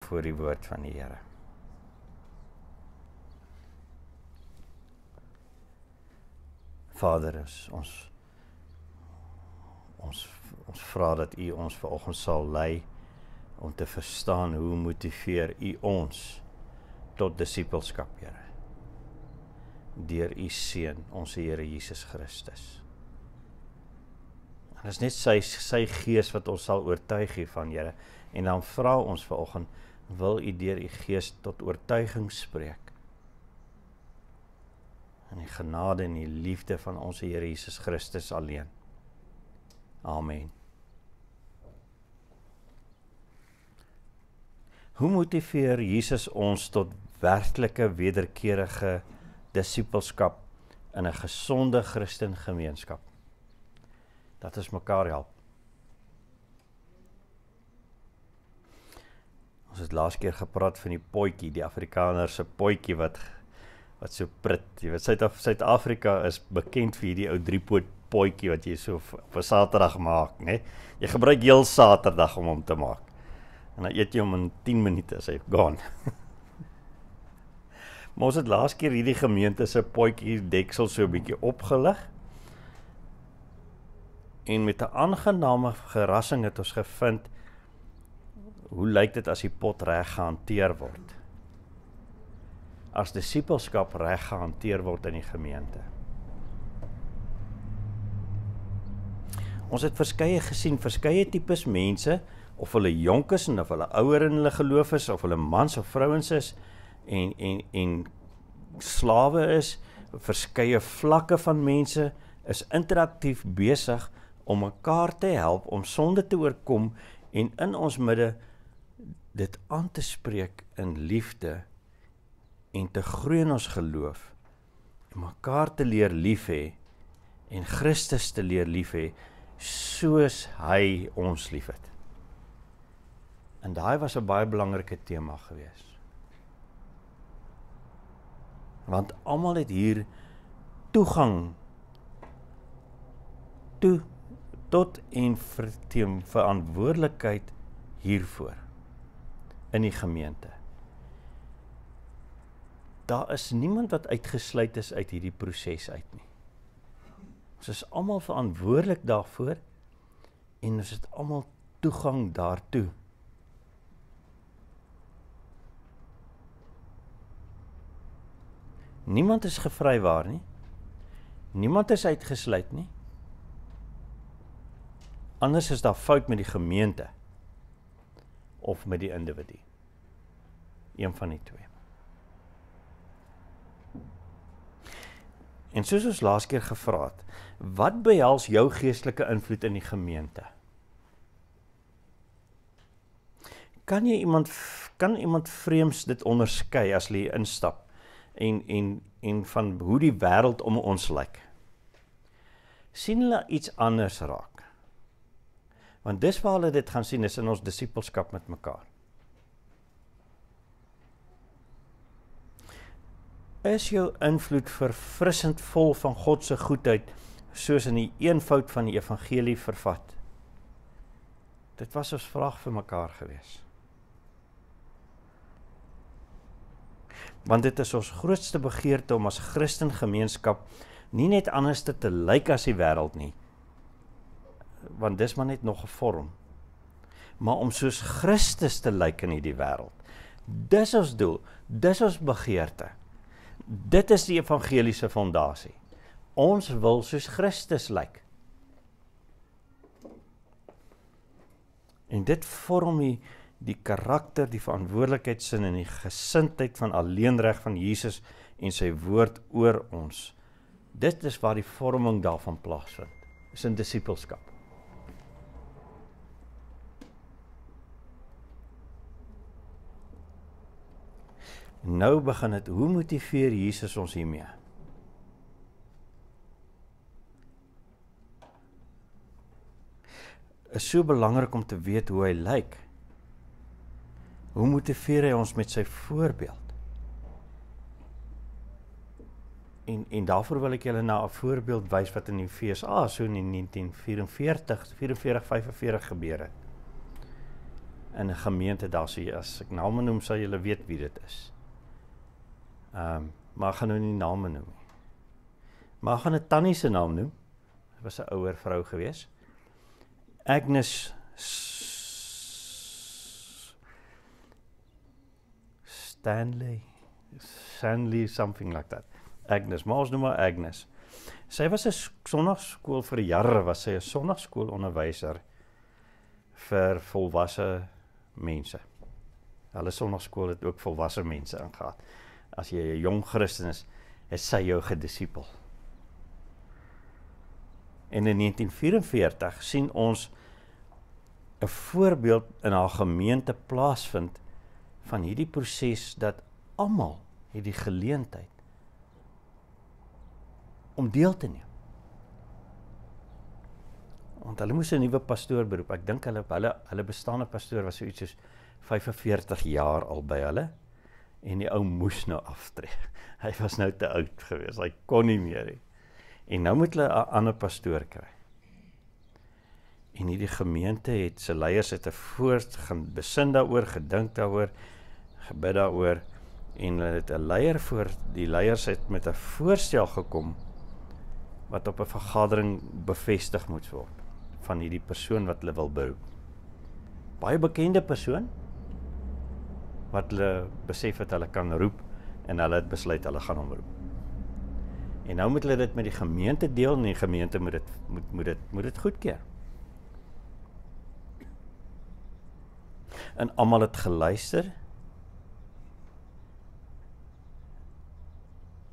voor die woord van die Here. Vader, ons vra dat U ons vanoggend sal lei om te verstaan hoe motiveer U ons tot disippelskap, Here. Deur U Seun, ons Here Jesus Christus. Dit is net sy Gees wat ons sal oortuig hiervan, Here. En dan vra ons vanoggend, wil U deur U Gees tot oortuiging spreek? In die genade en die liefde van ons Here Jesus Christus alleen. Amen. Hoe motiveer Jesus ons tot werklike wederkerige disippelskap in 'n gesonde Christen gemeenskap? Dat ons mekaar help. Ons het laas keer gepraat van die potjie, die Afrikaner se potjie wat so prit. Jy weet, Suid-Afrika is bekend vir hierdie ou driepoot potjie wat jy so op 'n Saterdag maak, né? Jy gebruik heel Saterdag om hom te maak. En dan eet jy hom in 10 minute, as hy gone. Maar ons het laas keer hierdie gemeente se potjie deksel so 'n bietjie opgelig. En met 'n aangename verrassing het ons gevind, hoe lyk dit as die pot reg gehanteer word? As disippelskap reg gehanteer word in die gemeente. Ons het verskeie tipes mense, of hulle jonk is en of hulle ouer in hulle geloof is, of hulle mans of vrouens is, en slawe is, verskeie vlakke van mense, is interaktief besig om mekaar te help, om sonde te oorkom, en in ons midde dit aan te spreek in liefde, en te groei in ons geloof, en mekaar te leer lief hê, en Christus te leer lief hê, soos hy ons lief het. En daai was 'n baie belangrike tema gewees. Want almal het hier toegang tot en verantwoordelikheid hiervoor in die gemeente. Daar is niemand wat uitgesluit is uit hierdie proses uit nie. Ons is almal verantwoordelik daarvoor en ons het almal toegang daartoe. Niemand is gevrywaar nie. Niemand is uitgesluit nie. Anders is daar fout met die gemeente of met die individu. Een van die twee. En soos ons laas keer gevra het, wat behels jou geestelike invloed in die gemeente? Kan iemand vreemds dit onderskei as hulle instap en van hoe die wêreld om ons lyk? Sien hulle iets anders raak? Want dis waar hulle dit gaan sien, is in ons disippelskap met mekaar. Is jou invloed verfrissend vol van God se goedheid, soos in die eenvoud van die evangelie vervat? Dit was ons vraag vir mekaar gewees. Want dit is ons grootste begeerte om as Christen gemeenskap nie net anders te lyk as die wêreld nie, want dis maar net nog 'n vorm, maar om soos Christus te lyk in hierdie wêreld. Dis ons doel, dis ons begeerte. Dit is die evangeliese fondasie. Ons wil soos Christus lyk. En dit vorm die karakter, die verantwoordelikheidsin en die gesindheid van alleenreg van Jesus en sy woord oor ons. Dit is waar die vorming daarvan plaasvind. Is in disippelskap. Nou begin dit, hoe motiveer Jesus ons hiermee? Is so belangrik om te weet hoe hy lyk. Hoe motiveer hy ons met sy voorbeeld? En daarvoor wil ek julle na 'n voorbeeld wys wat in die FSA so in 1944, 45 gebeur het. in 'n gemeente daar, so as ek name noem, sal julle weet wie dit is. Maar ek gaan nou nie name noem nie. Maar ek gaan 'n tannie se naam noem. Sy was 'n ouer vrou gewees. Agnes Stanley, something like that. Agnes, maar ons noem haar Agnes. Sy was 'n sonnaarskool vir jare, was sy 'n sonnaarskoolonderwyser vir volwasse mense. Hulle sonnaarskool het ook volwasse mense ingehaal. As jy 'n jong Christen is, het sy jou gedisipel. En in 1944 sien ons 'n voorbeeld in haar gemeente plaasvind van hierdie proses dat almal het die geleentheid om deel te neem. Want hulle moes 'n nuwe pastoor beroep. Ek dink hulle bestaande pastoor was so iets soos 45 jaar al by hulle en die ou moes nou aftree. Hy was nou te oud gewees. Hy kon nie meer nie. En nou moet hulle 'n ander pastoor kry. En hierdie gemeente het sy leiers het 'n gaan besin daaroor, gedink daaroor, gebid daaroor en hulle het 'n leier voor die leiers het met 'n voorstel gekom wat op 'n vergadering bevestig moet word van hierdie persoon wat hulle wil beroep. Baie bekende persoon wat hulle besef het hulle kan roep en hulle het besluit hulle gaan hom roep. En nou moet hulle dit met die gemeente deel en die gemeente moet dit goedkeur. En almal het geluister.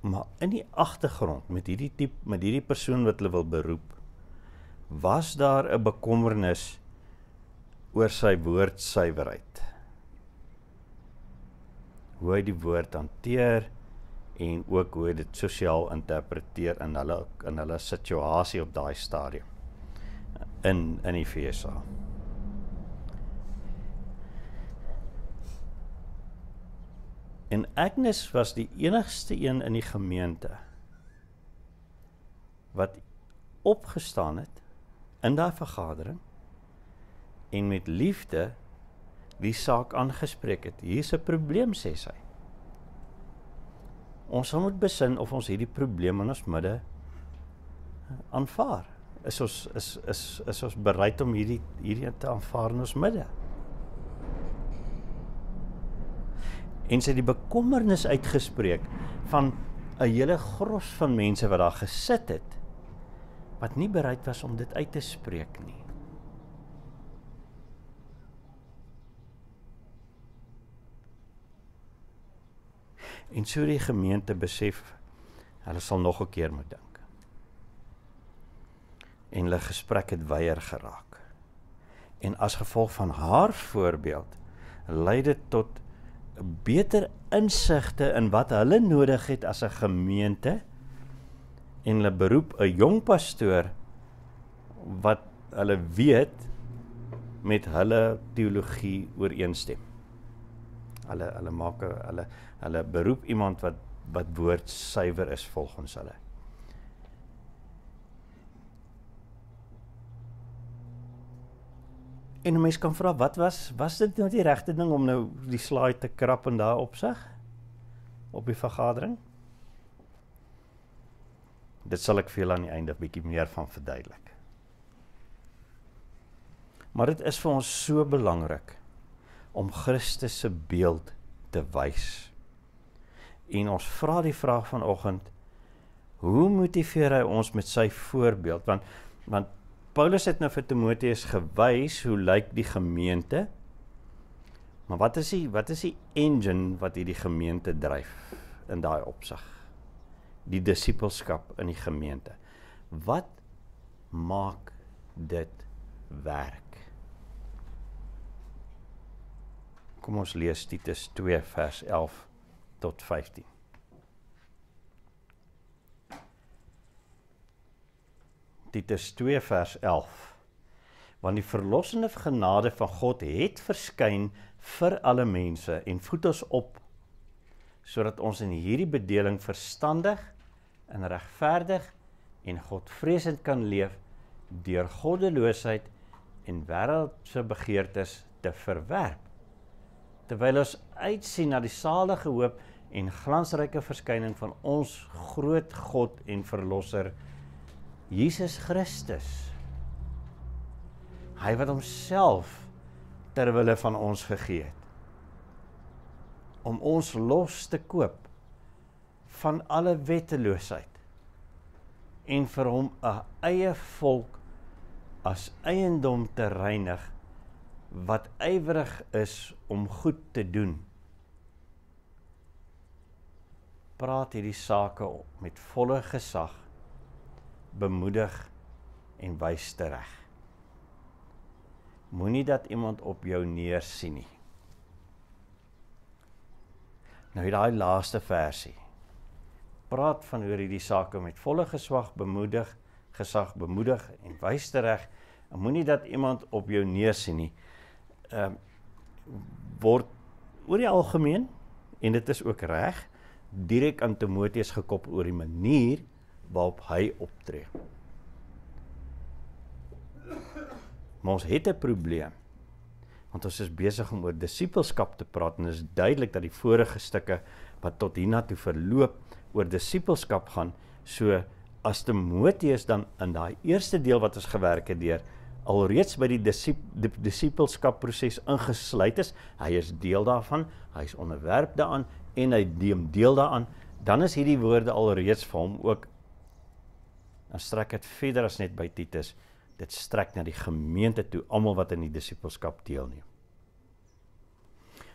Maar in die agtergrond met hierdie persoon wat hulle wil beroep, was daar 'n bekommernis oor sy woordsuiwerheid. Hoe hy die woord hanteer en ook hoe hy dit sosiaal interpreteer in hulle situasie op daai stadium in die FSA. En Agnes was die enigste een in die gemeente wat opgestaan het in daai vergadering en met liefde die saak aangespreek het. Hier's 'n probleem, sê sy. Ons moet besin of ons hierdie probleem in ons midde aanvaar. Is ons bereid om hierdie te aanvaar in ons midde? En sy het die bekommernis uitgespreek van 'n hele gros van mense wat daar gesit het, wat nie bereid was om dit uit te spreek nie. En so die gemeente besef, hulle sal nog 'n keer moet dink. En hulle gesprek het weier geraak. En as gevolg van haar voorbeeld, lei dit tot beter insigte in wat hulle nodig het as 'n gemeente en hulle beroep 'n jong pastoor wat hulle weet met hulle teologie ooreenstem. Hulle beroep iemand wat woordsuiwer is volgens hulle. En 'n mens kan vra, wat was dit nou die regte ding om nou die slide te krap en daar opsig op die vergadering? Dit sal ek vir julle aan die einde 'n bietjie meer van verduidelik. Maar dit is vir ons so belangrik om Christus se beeld te wys. En ons vra die vraag vanoggend, hoe motiveer hy ons met sy voorbeeld? Want Paulus het nou vir Timoteus gewys hoe lyk die gemeente, maar wat is die engine wat hierdie gemeente dryf in daai opsig? Die disippelskap in die gemeente. Wat maak dit werk? Kom ons lees Titus 2 vers 11 tot 15. Titus 2 vers 11. Want die verlossende genade van God het verskyn vir alle mense en voed ons op, sodat ons in hierdie bedeling verstandig en regverdig en godvreesend kan leef deur goddeloosheid en wêreldse begeertes te verwerp. Terwyl ons uitsien na die salige hoop en glansryke verskyning van ons groot God en Verlosser, Jesus Christus. Hy wat homself ter wille van ons gegee het, om ons los te koop van alle wetteloosheid en vir hom 'n eie volk as eiendom te reinig, wat ywerig is om goed te doen. Praat hierdie sake met volle gesag, bemoedig en wys tereg. Moenie dat iemand op jou neersien nie. Nou daai laaste versie. Praat van oor hierdie sake met volle gesag, bemoedig en wys tereg. En moenie dat iemand op jou neersien nie. Word oor die algemeen, en dit is ook reg, direk aan Timoteus gekoppel oor die manier waarop hy optree. Maar ons het 'n probleem, want ons is besig om oor disippelskap te praat, en dit is duidelik dat die vorige stukke wat tot hiernatoe verloop oor disippelskap gaan, so as Timoteus dan in daai eerste deel wat ons gewerk het deur, alreeds by die disippelskapproses ingesluit is, hy is deel daarvan, hy is onderwerp daaraan, en hy neem deel daaraan, dan is hierdie woorde alreeds vir hom ook, dan strek dit verder as net by Titus, dit strek na die gemeente toe, almal wat in die disippelskap deelneem.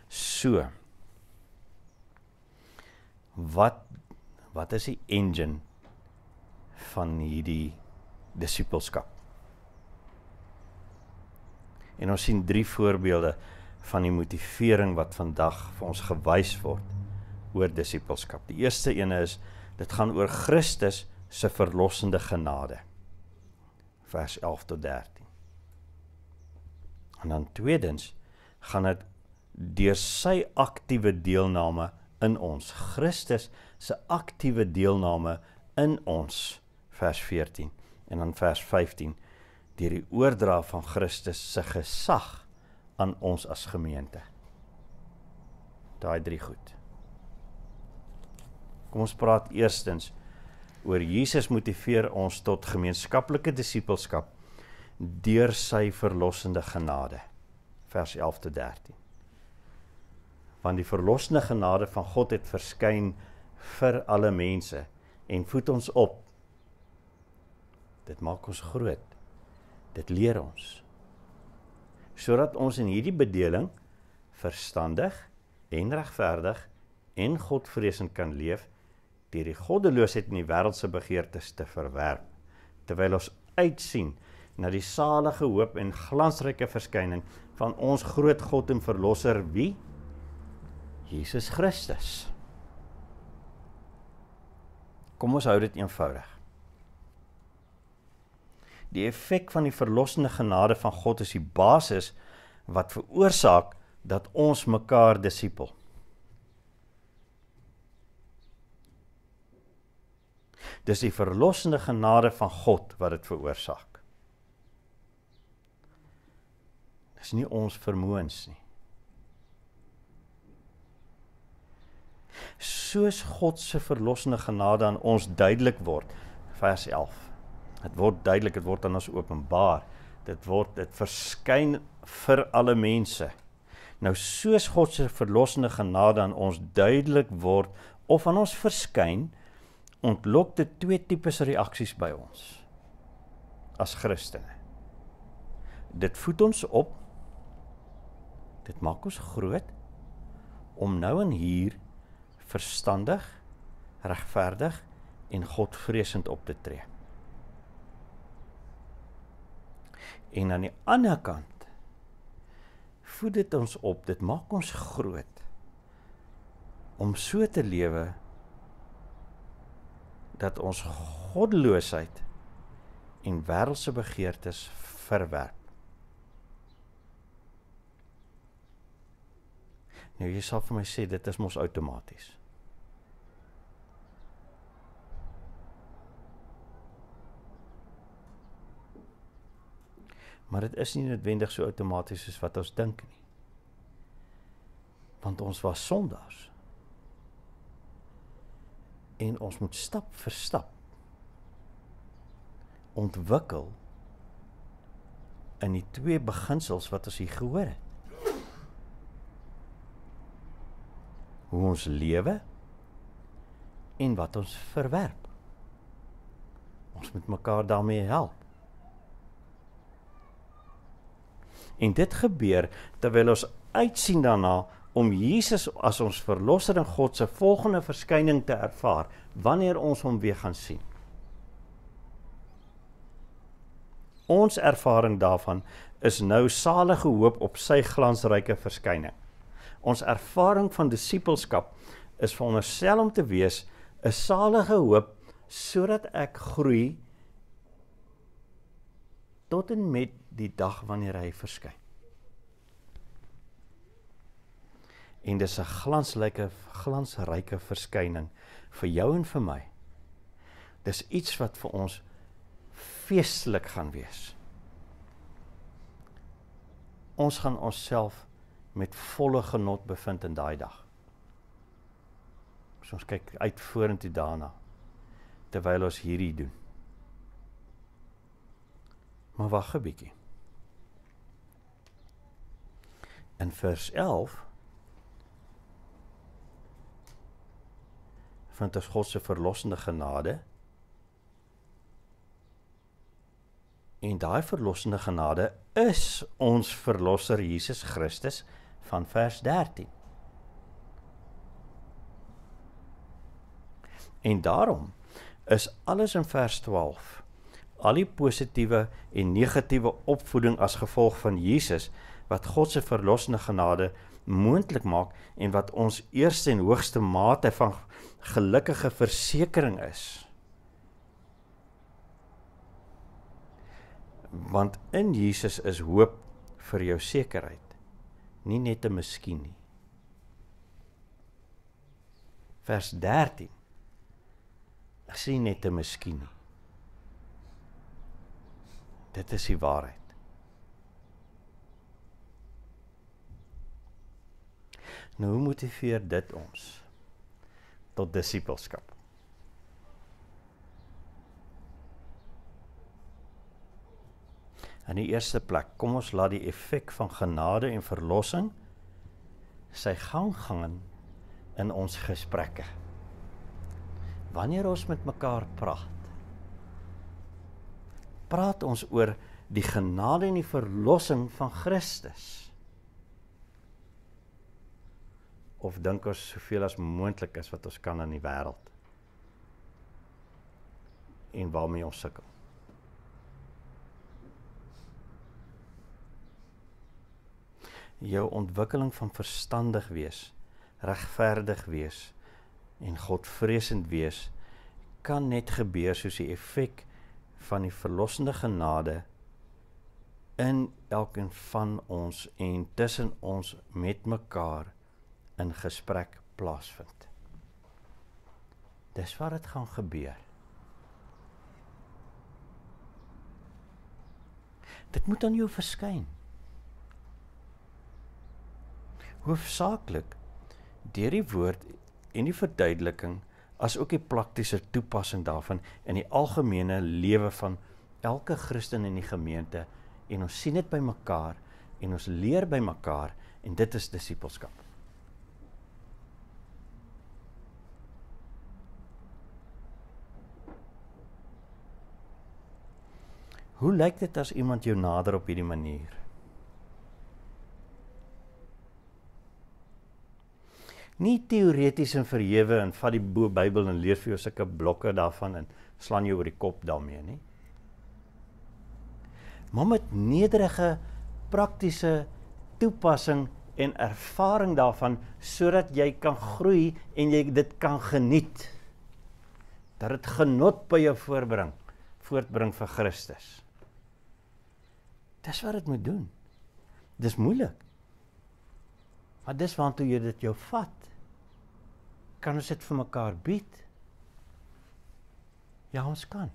So, wat is die engine van hierdie disippelskap? En ons sien 3 voorbeelde van die motivering wat vandag vir ons gewys word oor disippelskap. Die eerste ene is, dit gaan oor Christus se verlossende genade. Vers 11 tot 13. En dan tweedens, gaan dit deur sy aktiewe deelname in ons. Christus se aktiewe deelname in ons. Vers 14. En dan vers 15. Deur die oordra van Christus se gesag aan ons as gemeente. Daai 3 goed. Kom ons praat eerstens oor Jesus motiveer ons tot gemeenskaplike disippelskap deur sy verlossende genade. Vers 11 tot 13. Want die verlossende genade van God het verskyn vir alle mense en voed ons op. Dit maak ons groot. Dit leer ons. Sodat ons in hierdie bedeling verstandig en regverdig en godvreesend kan leef, deur die goddeloosheid en die wêreldse begeertes te verwerp, terwyl ons uitsien na die salige hoop en glansryke verskyning van ons groot God en Verlosser, wie? Jesus Christus. Kom ons hou dit eenvoudig. Die effek van die verlossende genade van God is die basis wat veroorsaak dat ons mekaar disipel. Dis die verlossende genade van God wat dit veroorsaak. Dis nie ons vermoëns nie. Soos God se verlossende genade aan ons duidelik word, vers 11. Dit word duidelik, dit word aan ons openbaar. Dit verskyn vir alle mense. Nou soos God se verlossende genade aan ons duidelik word of aan ons verskyn, ontlok dit 2 tipes reaksies by ons as Christene. Dit voed ons op, dit maak ons groot, om nou en hier verstandig, regverdig en godvreesend op te tree. En aan die ander kant, voed dit ons op, dit maak ons groot, om so te lewe, dat ons goddeloosheid en wêreldse begeertes verwerp. Nou jy sal vir my sê, dit is mos outomaties. Maar dit is nie noodwendig so outomaties soos wat ons dink nie. Want ons was sondaars. En ons moet stap vir stap ontwikkel in die twee beginsels wat ons hier gehoor het. Hoe ons lewe en wat ons verwerp. Ons moet mekaar daarmee help. En dit gebeur terwyl ons uitsien daarna om Jesus as ons verlosser en God se volgende verskyning te ervaar, wanneer ons hom weer gaan sien. Ons ervaring daarvan is nou salige hoop op sy glansryke verskyning. Ons ervaring van disippelskap is veronderstel om te wees 'n salige hoop, sodat ek groei tot en met die dag wanneer hy verskyn. En dis 'n glansryke verskyning vir jou en vir my. Dis iets wat vir ons feestelik gaan wees. Ons gaan onsself met volle genot bevind in daai dag. So ons kyk uit vorentoe daarna, terwyl ons hierdie doen. Maar wag 'n bietjie. In vers 11 vind ons God se verlossende genade. En daai verlossende genade is ons verlosser Jesus Christus van vers 13. En daarom is alles in vers 12, al die positiewe en negatiewe opvoeding as gevolg van Jesus, wat God se verlossende genade moontlik maak en wat ons eerste en hoogste mate van gelukkige versekering is. Want in Jesus is hoop vir jou sekerheid, nie net 'n miskien nie. Vers 13 is nie net 'n miskien nie. Dit is die waarheid. Nou, hoe motiveer dit ons tot disippelskap? In die eerste plek, kom ons laat die effek van genade en verlossing sy gang gaan in ons gesprekke. Wanneer ons met mekaar praat ons oor die genade en die verlossing van Christus. Of dink ons soveel as moontlik is wat ons kan in die wêreld en waarmee ons sukkel. Jou ontwikkeling van verstandig wees, regverdig wees en Godvreesend wees kan net gebeur soos die effek van die verlossende genade in elkeen van ons en tussen ons met mekaar in gesprek plaasvind. Dis waar dit gaan gebeur. Dit moet aan jou verskyn. Hoofsaaklik deur die woord en die verduideliking, as ook die praktiese toepassing daarvan in die algemene lewe van elke Christen in die gemeente, en ons sien dit by mekaar en ons leer by mekaar, en dit is disippelskap. Hoe lyk dit as iemand jou nader op hierdie manier? Nie teoreties en verhewe en vat die Bybel en leer vir jou sulke blokke daarvan en slaan jou oor die kop daarmee nie. Maar met nederige, praktiese toepassing en ervaring daarvan, sodat jy kan groei en jy dit kan geniet. Dat dit genot by jou voortbring vir Christus. Dis wat dit moet doen. Dis moeilik. Maar dis waartoe jy dit jou vat. Kan ons dit vir mekaar bied? Ja, ons kan.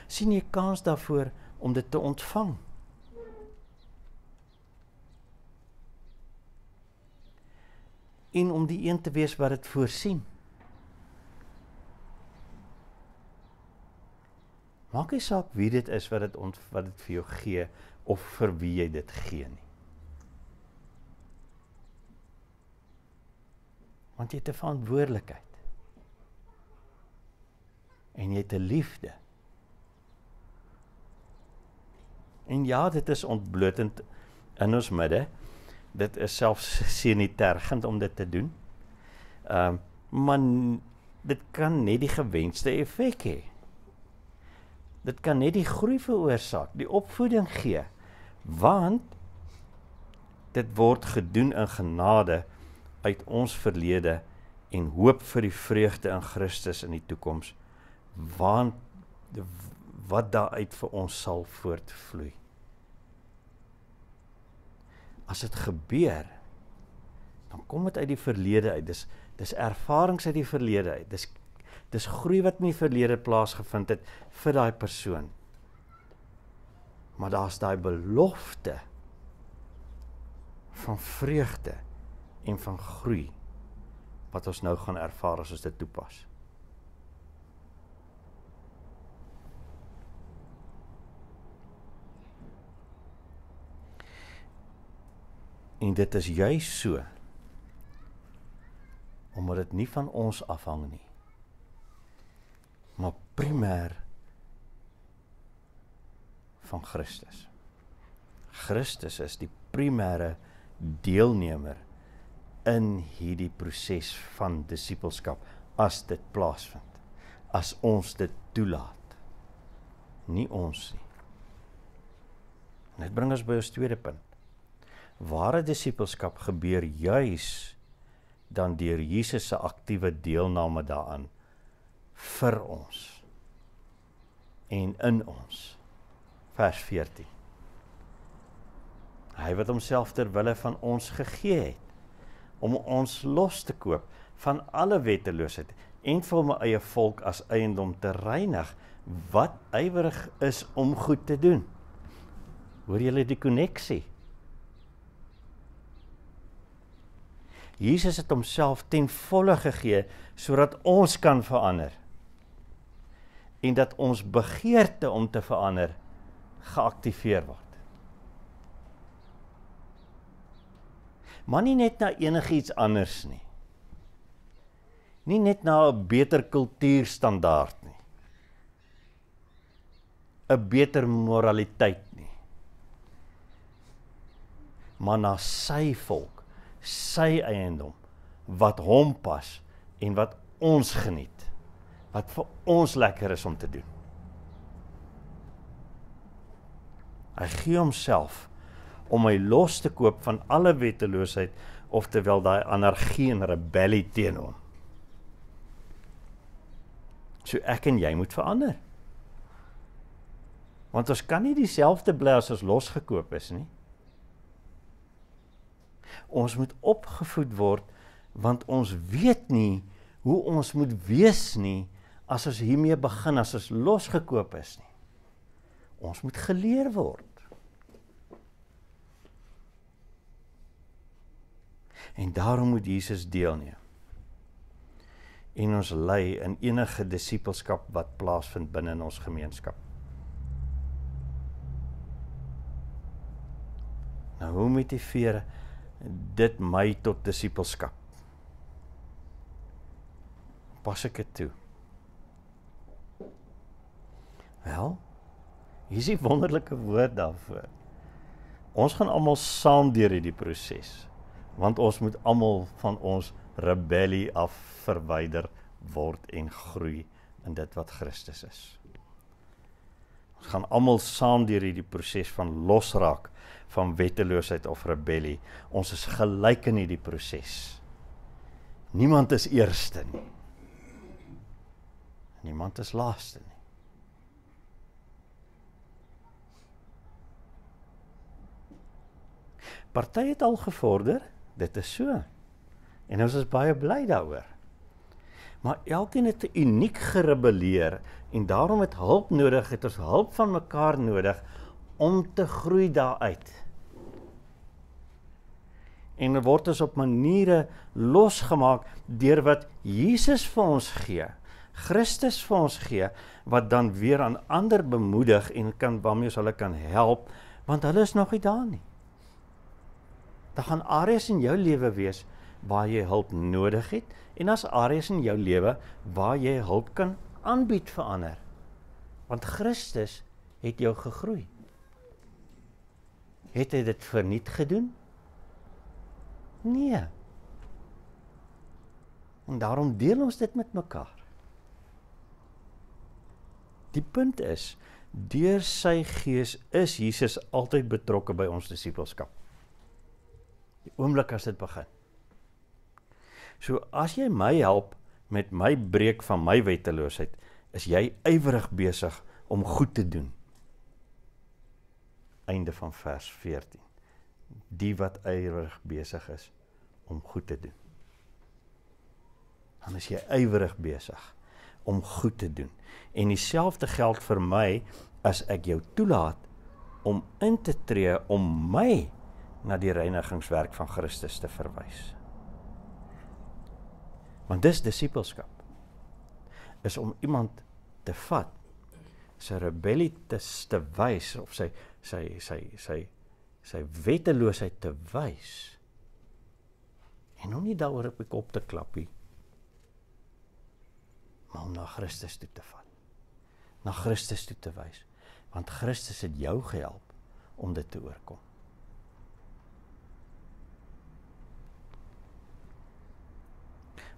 sien jy kans daarvoor om dit te ontvang. En om die een te wees wat dit voorsien. Maak nie saak wie dit is wat dit vir jou gee, of vir wie jy dit gee nie. Want jy het 'n verantwoordelikheid. En jy het 'n liefde. En ja, dit is ontblotend in ons midde. Dit is selfs senitergend om dit te doen. Maar dit kan net die gewenste effek hê. Dit kan net die groei veroorsaak, die opvoeding gee, want dit word gedoen in genade uit ons verlede en hoop vir die vreugde in Christus in die toekoms, want wat daaruit vir ons sal voortvloei. As dit gebeur, dan kom dit uit die verlede uit, dis ervarings uit die verlede uit, dis groei wat in die verlede plaasgevind het vir daai persoon. Maar daar's daai belofte van vreugde en van groei wat ons nou gaan ervaar as ons dit toepas. En dit is juis so, omdat dit nie van ons afhang nie, maar primêr van Christus. Christus is die primêre deelnemer in hierdie proses van disippelskap, as dit plaasvind, as ons dit toelaat, nie ons nie. En dit bring ons by ons tweede punt. Ware disippelskap gebeur juis dan deur Jesus se aktiewe deelname daaraan vir ons en in ons. Vers 14. Hy wat homself ter wille van ons gegee het, om ons los te koop van alle wetteloosheid en vir my eie volk as eiendom te reinig, wat ywerig is om goed te doen. Hoor julle die koneksie? Jesus het homself ten volle gegee, sodat ons kan verander. En dat ons begeerte om te verander, geaktiveer word. Maar nie net na enigiets anders nie. Nie net na 'n beter kultuurstandaard nie. 'n beter moraliteit nie. Maar na sy volk, sy eiendom, wat hom pas en wat ons geniet, wat vir ons lekker is om te doen. Hy gee homself om my los te koop van alle wetteloosheid, oftewel daai anargie en rebellie teen hom. So ek en jy moet verander. Want ons kan nie dieselfde bly as ons losgekoop is nie. Ons moet opgevoed word, want ons weet nie hoe ons moet wees nie, as ons hiermee begin, as ons losgekoop is nie. Ons moet geleer word. En daarom moet Jesus deelneem. En ons lei in enige disippelskap wat plaasvind binne in ons gemeenskap. Nou, hoe motiveer dit my tot disippelskap? Pas ek dit toe? Wel, hier is die wonderlike woord daarvoor. Ons gaan almal saam deur hierdie proses, want ons moet almal van ons rebellie af verwyder word en groei in dit wat Christus is. Ons gaan almal saam deur hierdie proses van losraak van wetteloosheid of rebellie. Ons is gelyk in hierdie proses. Niemand is eerste nie. Niemand is laaste nie. Party het al gevorder, dit is so. En ons is baie bly daaroor. Maar elkeen het uniek gerebelleer en daarom het hulp nodig, het ons hulp van mekaar nodig om te groei daaruit. En er word ons op maniere losgemaak deur wat Jesus vir ons gee, Christus vir ons gee, wat dan weer aan ander bemoedig en waarmee ons hulle kan help, want hulle is nog nie daar nie. Daar gaan areas in jou lewe wees waar jy hulp nodig het, en as areas in jou lewe waar jy hulp kan aanbied vir ander. Want Christus het jou gegroei. Het hy dit verniet gedoen? Nee. En daarom deel ons dit met mekaar. Die punt is, deur sy gees is Jesus altyd betrokke by ons disippelskap. Die oomblik as dit begin. So as jy my help met my breek van my wetteloosheid, is jy ywerig besig om goed te doen. Einde van vers 14. Die wat ywerig besig is om goed te doen. Dan is jy ywerig besig om goed te doen. En dieselfde geld vir my as ek jou toelaat om in te tree om my na die reinigingswerk van Christus te verwys. Want dis disippelskap. Is om iemand te vat, sy rebellie te wys, of sy wetteloosheid te wys, en om nie daaroor op die kop te klap nie, maar om na Christus toe te vat. Na Christus toe te wys. Want Christus het jou gehelp om dit te oorkom.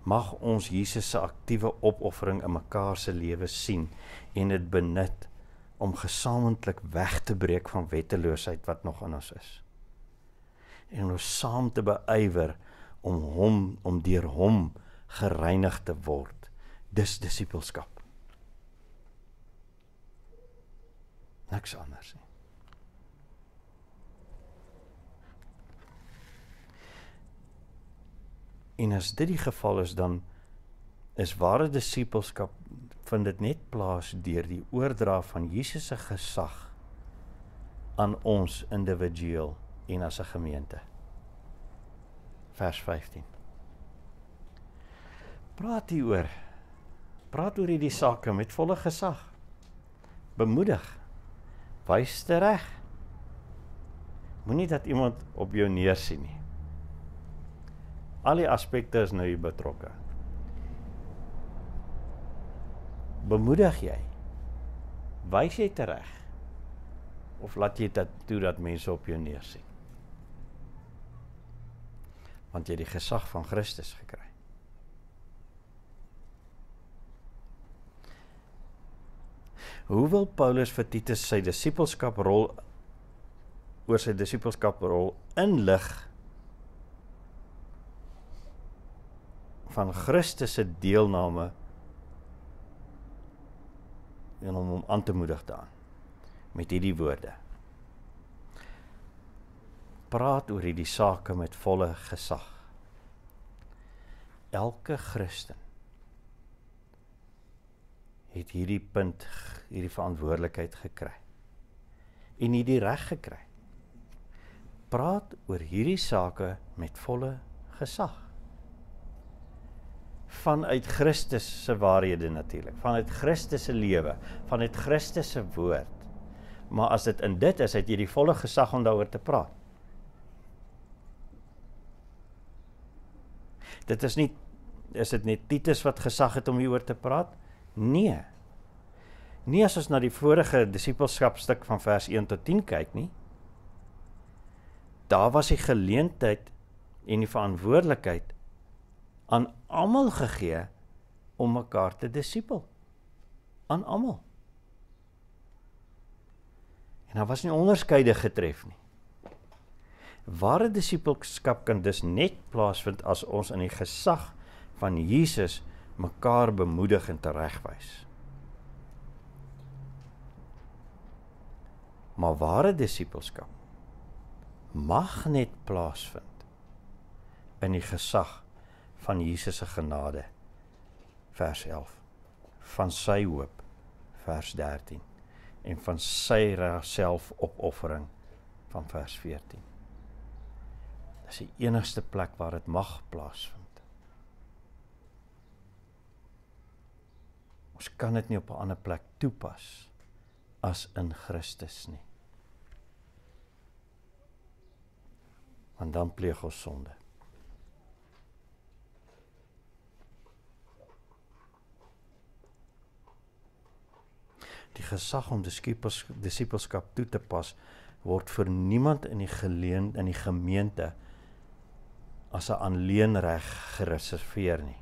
Mag ons Jesus se aktiewe opoffering in mekaar se lewe sien en dit benut om gesamentlik weg te breek van wetteloosheid wat nog in ons is. En ons saam te beywer om deur hom gereinig te word. Dis disippelskap. Niks anders nie. En as dit die geval is, dan is ware disippelskap, vind dit net plaas deur die oordra van Jesus se gesag aan ons individueel en as 'n gemeente. Vers 15. Praat oor hierdie sake met volle gesag. Bemoedig. Wys tereg. Moenie dat iemand op jou neersien nie. Al die aspekte is nou hier betrokke. Bemoedig jy? Wys jy tereg? Of laat jy dit toe dat mense op jou neersien? Want jy het die gesag van Christus gekry. Hoe wil Paulus vir Titus sy disippelskaprol inlig van Christus se deelname en om hom aan te moedig daaraan met hierdie woorde? Praat oor hierdie sake met volle gesag. Elke Christen het hierdie punt, hierdie verantwoordelikheid gekry. En hierdie reg gekry. Praat oor hierdie sake met volle gesag. Vanuit Christus se waarhede natuurlik, vanuit Christus se lewe, vanuit Christus se woord. Maar as dit in dit is, het jy die volle gesag om daaroor te praat. Is dit net Titus wat gesag het om hieroor te praat? Nee. Nie as ons na die vorige disippelskapstuk van vers 1 tot 10 kyk nie. Daar was die geleentheid en die verantwoordelikheid aan almal gegee om mekaar te disipel. Aan almal. En daar was nie onderskeide getref nie. Ware disippelskap kan dus net plaasvind as ons in die gesag van Jesus mekaar bemoedig en teregwys. Maar ware disippelskap mag net plaasvind in die gesag van Jesus se genade vers 11, van sy hoop, vers 13, en van sy selfopoffering, van vers 14. Dis die enigste plek waar dit mag plaasvind. Ons kan dit nie op 'n ander plek toepas as in Christus nie. Want dan pleeg ons sonde. Die gesag om disippelskap toe te pas word vir niemand in die gemeente as 'n alleenreg gereserveer nie.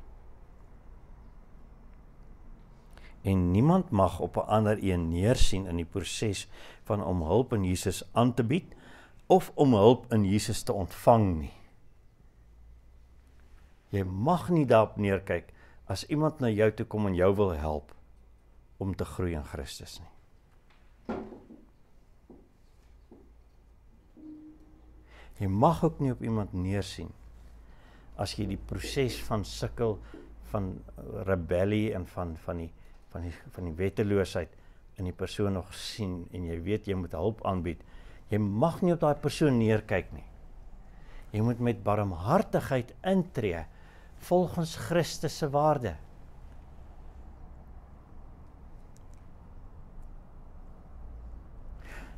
En niemand mag op 'n ander een neersien in die proses van om hulp in Jesus aan te bied of om hulp in Jesus te ontvang nie. Jy mag nie daarop neerkyk as iemand na jou toe kom en jou wil help om te groei in Christus nie. Jy mag ook nie op iemand neersien as jy die proses van sukkel, van rebellie en van die wetteloosheid in die persoon nog sien en jy weet jy moet hulp aanbied. Jy mag nie op daai persoon neerkyk nie. Jy moet met barmhartigheid intree volgens Christus se waarde.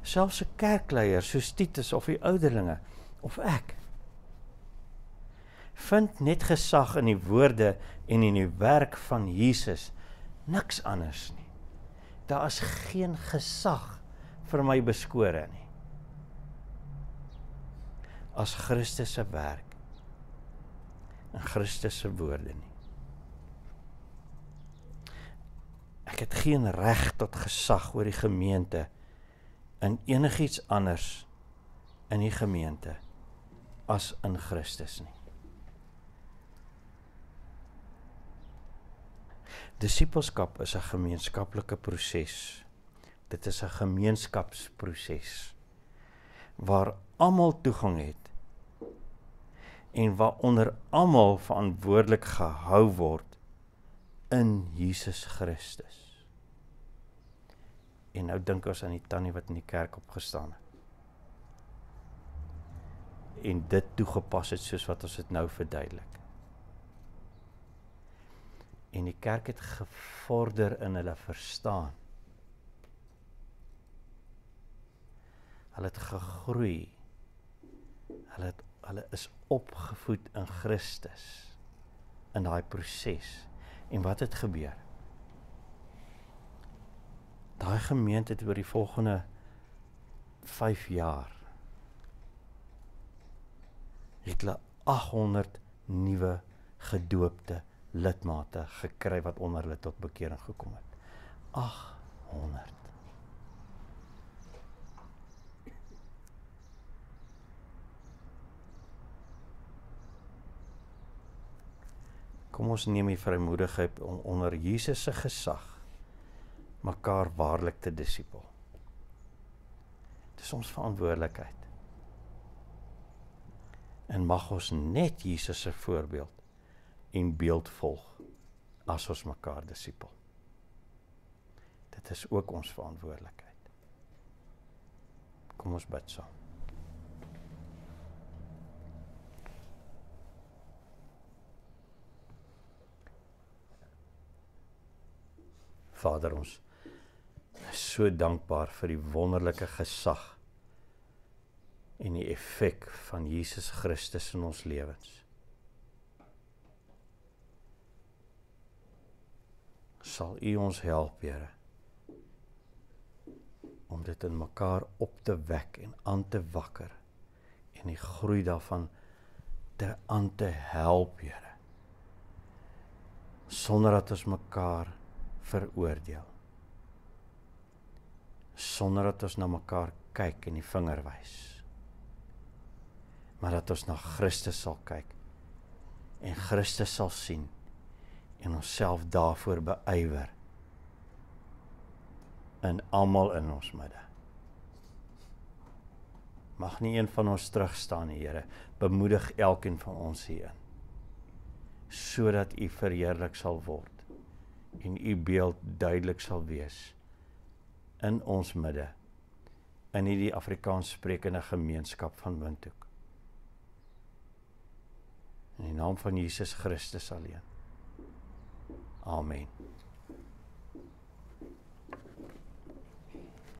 Selfs 'n kerkleier soos Titus of die ouderlinge of ek vind net gesag in die woorde en in die werk van Jesus, niks anders nie. Daar is geen gesag vir my beskore nie as Christus se werk en Christus se woorde nie. Ek het geen reg tot gesag oor die gemeente in enigiets anders in die gemeente as in Christus nie. Disippelskap is 'n gemeenskaplike proses. Dit is 'n gemeenskapsproses waar almal toegang het en waaronder almal verantwoordelik gehou word in Jesus Christus. En nou dink ons aan die tannie wat in die kerk opgestaan het. En dit toegepas het soos wat ons dit nou verduidelik. En die kerk het gevorder in hulle verstaan. Hulle het gegroei. Hulle is opgevoed in Christus in daai proses. En wat het gebeur? Daai gemeente het oor die volgende 5 jaar het hulle 800 nuwe gedoopte lidmate gekry wat onder hulle tot bekering gekom het. 800. Kom ons neem die vrymoedigheid om onder Jesus se gesag mekaar waarlik te disipel. Dis ons verantwoordelikheid. En mag ons net Jesus se voorbeeld en beeld volg as ons mekaar disipel. Dit is ook ons verantwoordelikheid. Kom ons bid saam. Vader, ons is so dankbaar vir die wonderlike gesag en die effek van Jesus Christus in ons lewens. Sal U ons help, Here, om dit in mekaar op te wek en aan te wakker en die groei daarvan aan te help, Here, sonder dat ons mekaar veroordeel, sonder dat ons na mekaar kyk en die vinger wys, maar dat ons na Christus sal kyk en Christus sal sien en onsself daarvoor beywer in almal in ons midde. Mag nie een van ons terugstaan, Here, bemoedig elkeen van ons hierin, sodat U verheerlik sal word en u beeld duidelik sal wees in ons midde, in hierdie Afrikaans sprekende gemeenskap van Windhoek. In die naam van Jesus Christus alleen. Amen.